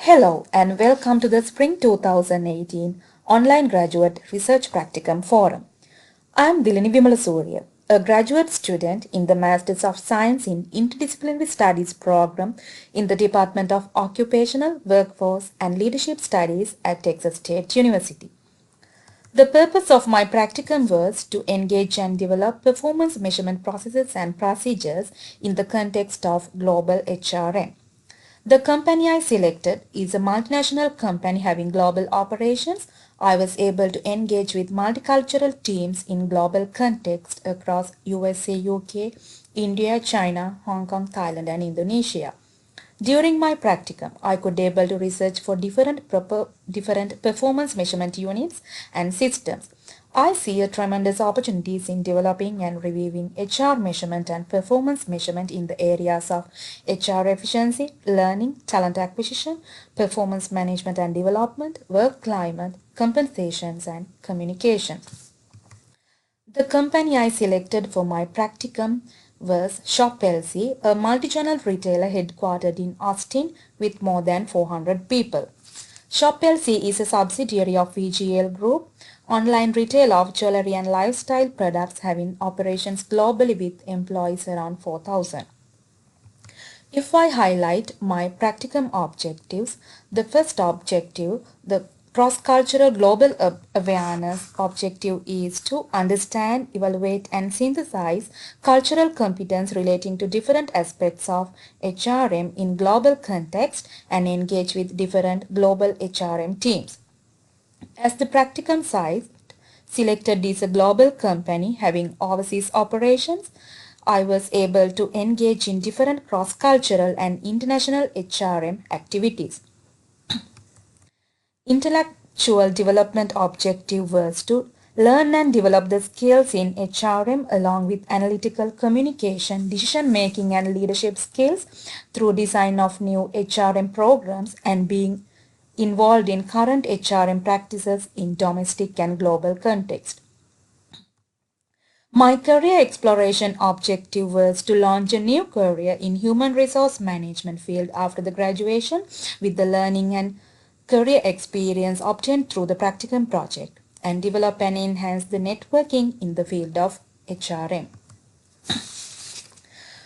Hello and welcome to the Spring 2018 Online Graduate Research Practicum Forum. I am Dilini Wimalasuriya, a graduate student in the Masters of Science in Interdisciplinary Studies program in the Department of Occupational, Workforce and Leadership Studies at Texas State University. The purpose of my practicum was to engage and develop performance measurement processes and procedures in the context of global HRM. The company I selected is a multinational company having global operations. I was able to engage with multicultural teams in global context across USA, UK, India, China, Hong Kong, Thailand and Indonesia. During my practicum, I could able to research for different performance measurement units and systems. I see a tremendous opportunities in developing and reviewing HR measurement and performance measurement in the areas of HR efficiency, learning, talent acquisition, performance management and development, work climate, compensations and communication. The company I selected for my practicum was Shop LC, a multi-channel retailer headquartered in Austin with more than 400 people. Shop LC is a subsidiary of VGL Group, online retailer of jewelry and lifestyle products having operations globally with employees around 4,000. If I highlight my practicum objectives, the first objective, the cross-cultural global awareness objective is to understand, evaluate and synthesize cultural competence relating to different aspects of HRM in global context and engage with different global HRM teams. As the practicum site selected is a global company having overseas operations, I was able to engage in different cross-cultural and international HRM activities. Intellectual development objective was to learn and develop the skills in HRM along with analytical communication, decision making and leadership skills through design of new HRM programs and being involved in current HRM practices in domestic and global context. My career exploration objective was to launch a new career in human resource management field after the graduation with the learning and career experience obtained through the practicum project and develop and enhance the networking in the field of HRM.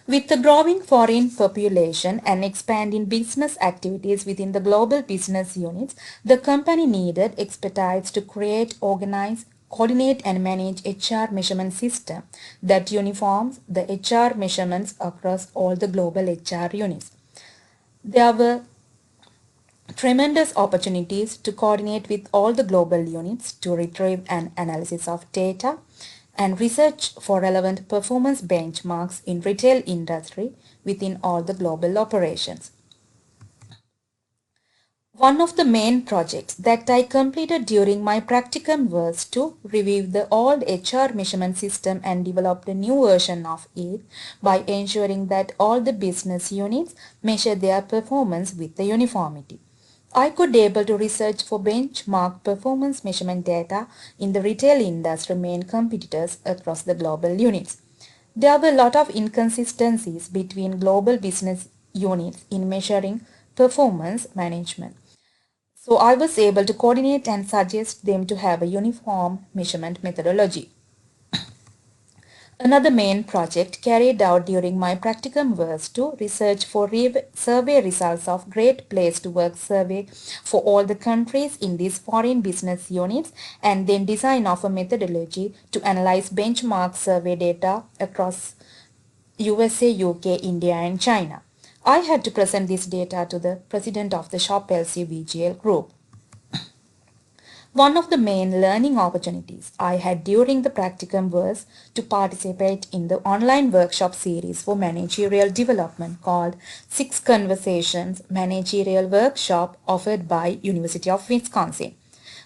With the growing foreign population and expanding business activities within the global business units, the company needed expertise to create, organize, coordinate and manage HR measurement system that uniforms the HR measurements across all the global HR units. There were tremendous opportunities to coordinate with all the global units to retrieve an analysis of data and research for relevant performance benchmarks in retail industry within all the global operations. One of the main projects that I completed during my practicum was to review the old HR measurement system and develop the new version of it by ensuring that all the business units measure their performance with the uniformity. I could able to research for benchmark performance measurement data in the retail industry main competitors across the global units. There were a lot of inconsistencies between global business units in measuring performance management. So I was able to coordinate and suggest them to have a uniform measurement methodology. Another main project carried out during my practicum was to research for survey results of Great Place to Work survey for all the countries in these foreign business units and then design of a methodology to analyze benchmark survey data across USA, UK, India and China. I had to present this data to the president of the Shop LC VGL group. One of the main learning opportunities I had during the practicum was to participate in the online workshop series for managerial development called 6 Conversations Managerial Workshop offered by University of Wisconsin.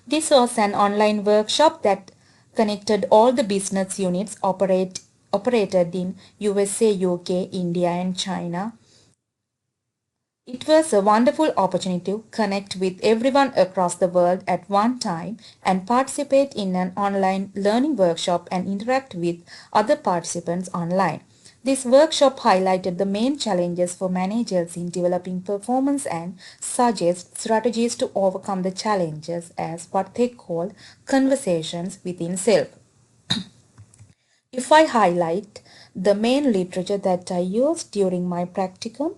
This was an online workshop that connected all the business units operated in USA, UK, India and China. It was a wonderful opportunity to connect with everyone across the world at one time and participate in an online learning workshop and interact with other participants online. This workshop highlighted the main challenges for managers in developing performance and suggests strategies to overcome the challenges as what they call conversations within self. If I highlight the main literature that I used during my practicum,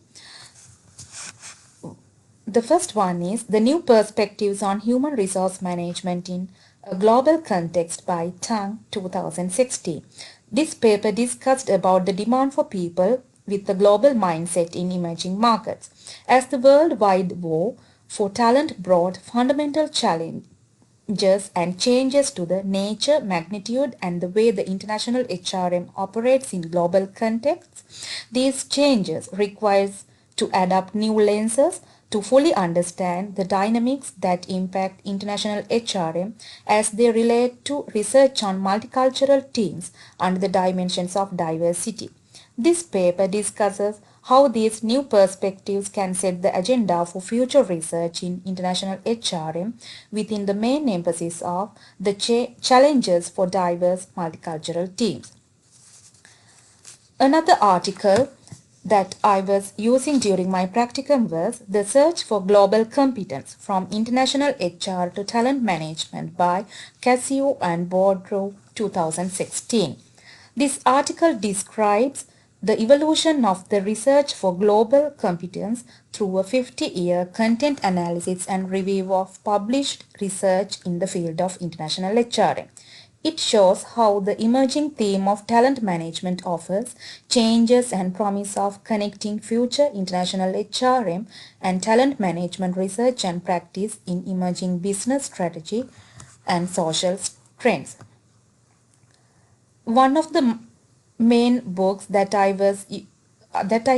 the first one is The New Perspectives on Human Resource Management in a Global Context by Tang 2016. This paper discussed about the demand for people with a global mindset in emerging markets. As the worldwide war for talent brought fundamental challenges and changes to the nature, magnitude and the way the international HRM operates in global contexts, these changes requires to adapt new lenses to fully understand the dynamics that impact international HRM as they relate to research on multicultural teams under the dimensions of diversity. This paper discusses how these new perspectives can set the agenda for future research in international HRM within the main emphasis of the challenges for diverse multicultural teams. Another article that I was using during my practicum was The Search for Global Competence from International HR to Talent Management by Casio and Boudreau 2016. This article describes the evolution of the research for global competence through a 50-year content analysis and review of published research in the field of international HRM. It shows how the emerging theme of talent management offers changes and promise of connecting future international HRM and talent management research and practice in emerging business strategy and social trends. One of the main books that I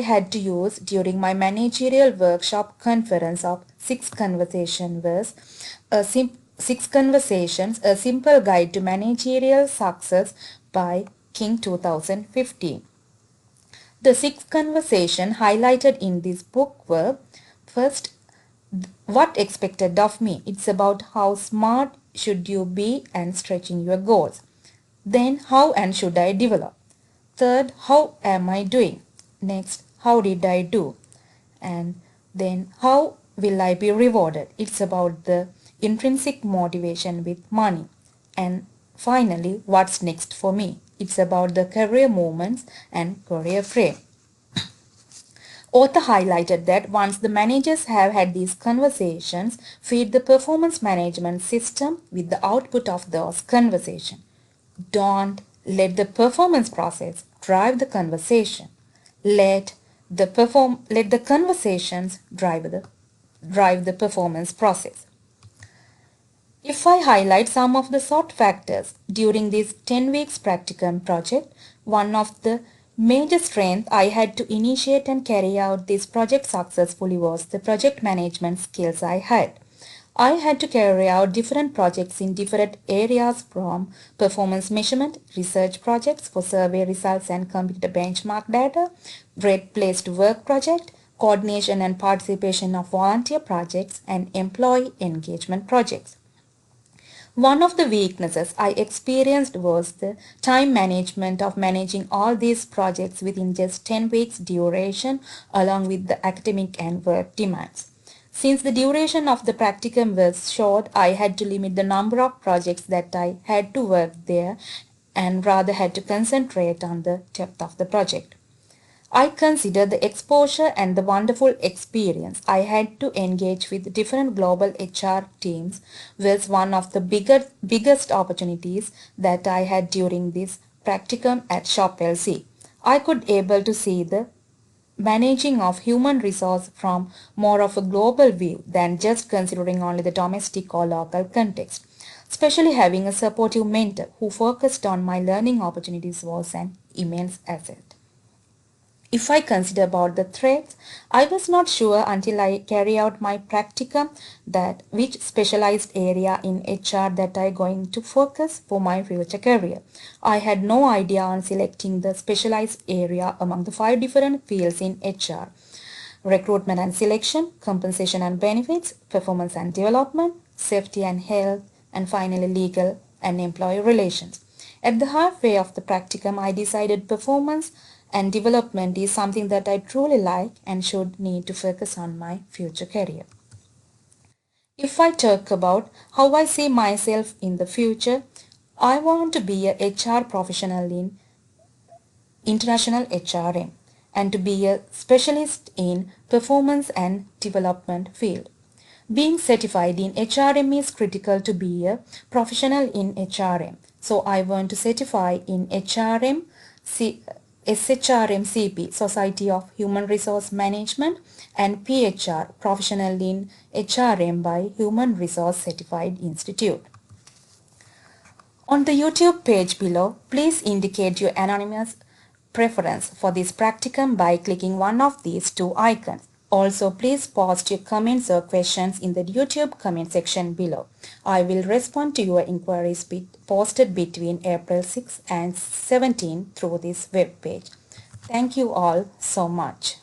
had to use during my managerial workshop conference of six conversations was Six Conversations, A Simple Guide to Managerial Success by King 2015. The six conversations highlighted in this book were: first, what expected of me. It's about how smart should you be and stretching your goals. Then, how and should I develop? Third, how am I doing? Next, how did I do? And then, how will I be rewarded? It's about the intrinsic motivation with money. And finally, what's next for me? It's about the career movements and career frame. Author highlighted that once the managers have had these conversations, feed the performance management system with the output of those conversations. Don't let the performance process drive the conversation. Let the conversations drive the performance process. If I highlight some of the sought factors during this 10 weeks practicum project, one of the major strengths I had to initiate and carry out this project successfully was the project management skills I had. I had to carry out different projects in different areas, from performance measurement, research projects for survey results and computer benchmark data, Great Place to Work project, coordination and participation of volunteer projects, and employee engagement projects. One of the weaknesses I experienced was the time management of managing all these projects within just 10 weeks duration, along with the academic and work demands. Since the duration of the practicum was short, I had to limit the number of projects that I had to work there and rather had to concentrate on the depth of the project. I consider the exposure and the wonderful experience I had to engage with different global HR teams was one of the biggest opportunities that I had during this practicum at Shop LC. I could able to see the managing of human resource from more of a global view than just considering only the domestic or local context. Especially having a supportive mentor who focused on my learning opportunities was an immense asset. If I consider about the threats, I was not sure until I carry out my practicum that which specialized area in HR that I going to focus for my future career. I had no idea on selecting the specialized area among the 5 different fields in HR: recruitment and selection, compensation and benefits, performance and development, safety and health, and finally legal and employee relations. At the halfway of the practicum, I decided performance and development is something that I truly like and should need to focus on my future career. If I talk about how I see myself in the future, I want to be a HR professional in international HRM and to be a specialist in performance and development field. Being certified in HRM is critical to be a professional in HRM. So I want to certify in HRM, SHRM CP, Society of Human Resource Management, and PHR, Professional in HRM by Human Resource Certified Institute. On the YouTube page below, please indicate your anonymous preference for this practicum by clicking one of these two icons. Also, please post your comments or questions in the YouTube comment section below. I will respond to your inquiries posted between April 6 and 17 through this web page. Thank you all so much.